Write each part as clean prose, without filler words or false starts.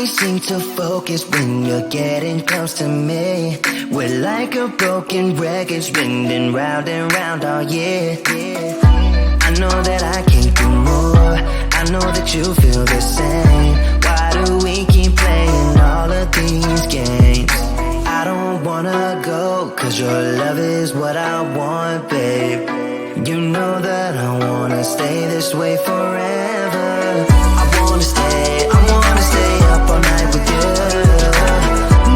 can't seem to focus when you're getting close to me. We're like a broken record spinning round and round all year. I know that I can't do more, I know that you feel the same. Why do we keep playing all of these games? I don't wanna go, cause your love is what I want, babe. You know that I wanna stay this way forever. I wanna stay up all night with you.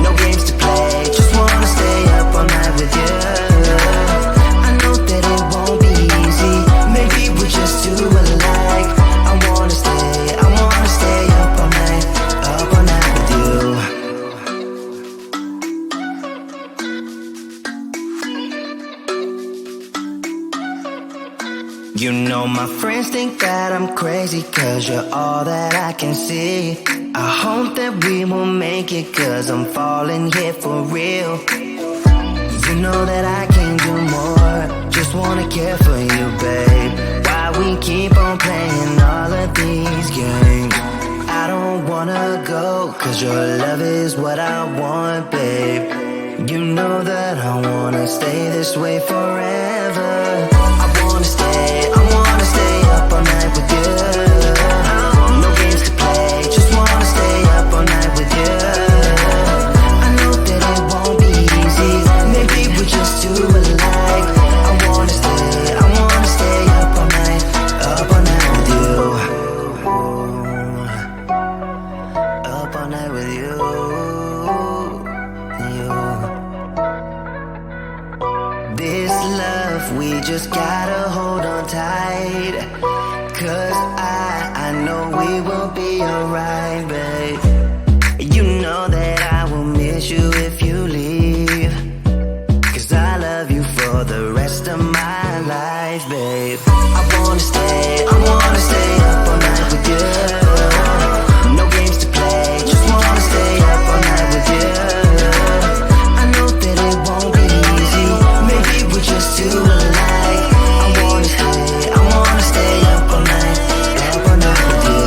No games to play, just wanna stay up all night with you. I know that it won't be easy, maybe we're just too alike. I wanna stay up all night with you. You know my friends think that I'm crazy, cause you're all that I can see. I hope that we will make it, cause I'm falling here for real. You know that I can't do more, just wanna care for you, babe. Why we keep on playing all of these games? I don't wanna go, cause your love is what I want, babe. You know that I wanna stay this way forever. I wanna stay up all night with you. No games to play, just wanna stay up all night with you. I know that it won't be easy, maybe we're just too alike. I wanna stay up all night with you. Up all night with you. This love, we just gotta hold on tight. Cause I know we will be alright, babe. You know that I will miss you if you leave. Cause I love you for the rest of my life, babe. I wanna stay up all night with you. No games to play, just wanna stay up all night with you. I know that it won't be easy, maybe we're just too alike. I wanna stay up all night with you.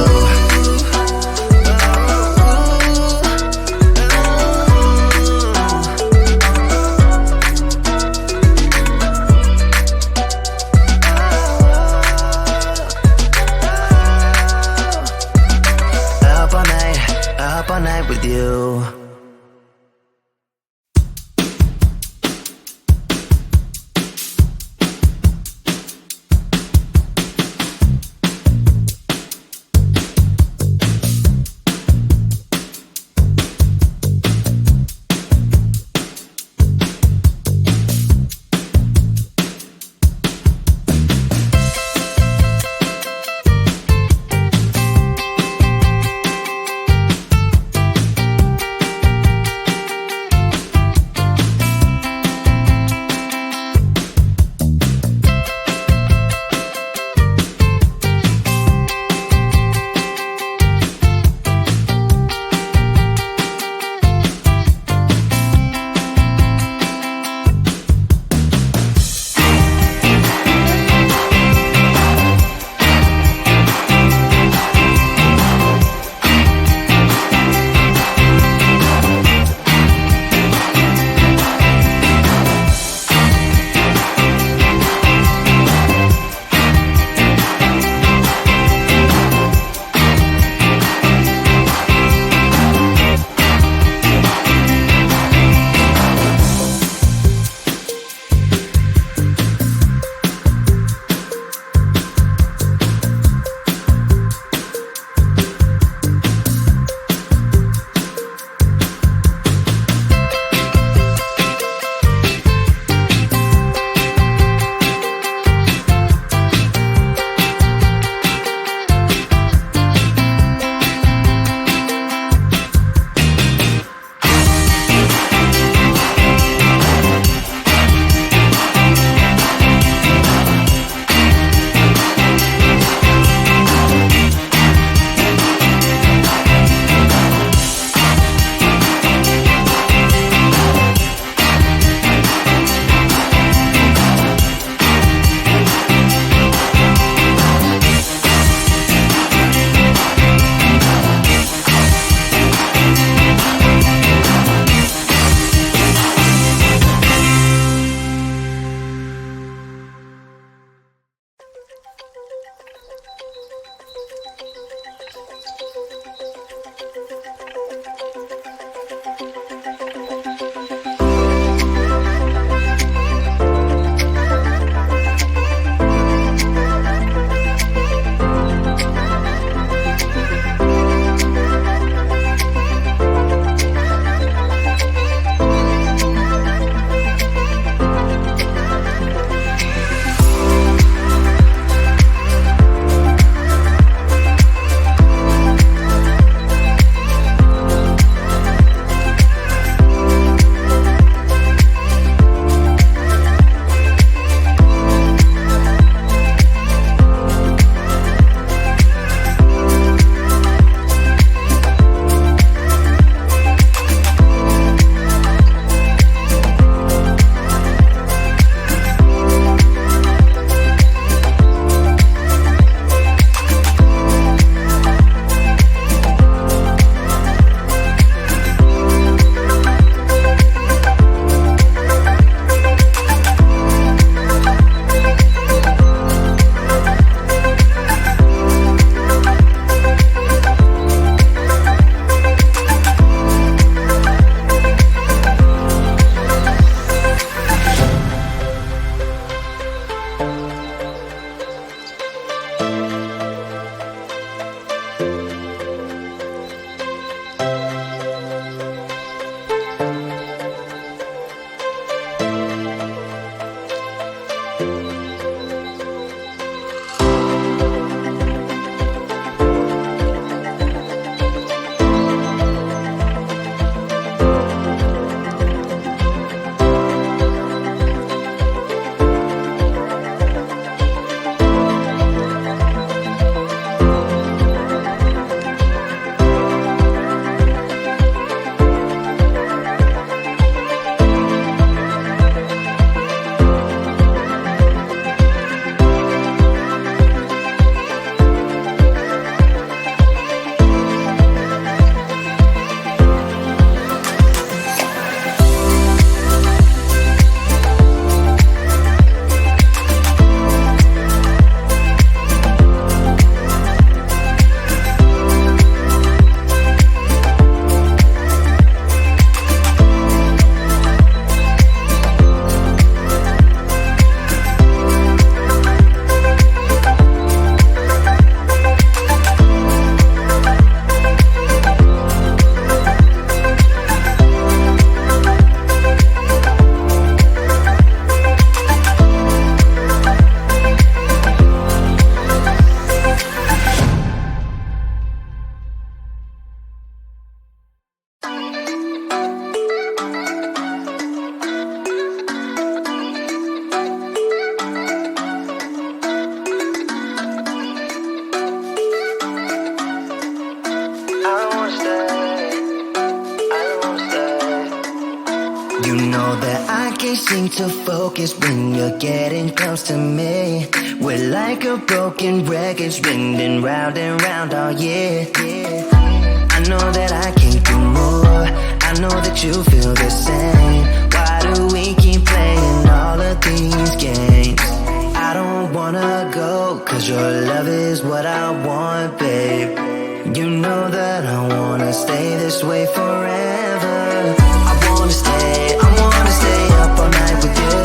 seem to focus when you're getting close to me. We're like a broken record spinning round and round all year. I know that I can't do more, I know that you feel the same. Why do we keep playing all of these games? I don't wanna go, cause your love is what I want, babe. You know that I wanna stay this way forever. I wanna stay up all night with you.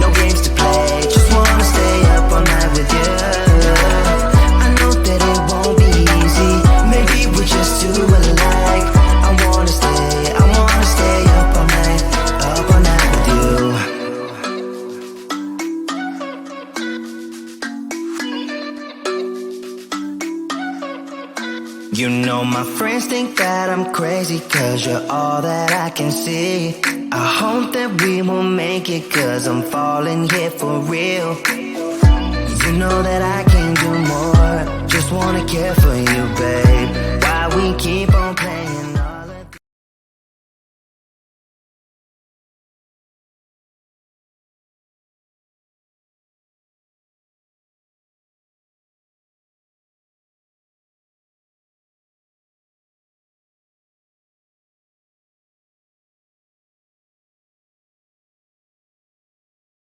No games to play, just wanna stay up all night with you. I know that it won't be easy, maybe we're just too alike. I wanna stay up all night with you. You know my friends think that I'm crazy, cause you're all that I can see. I hope that we will make it, cause I'm falling here for real. You know that I can't do more, just wanna care for you, babe. Why we keep on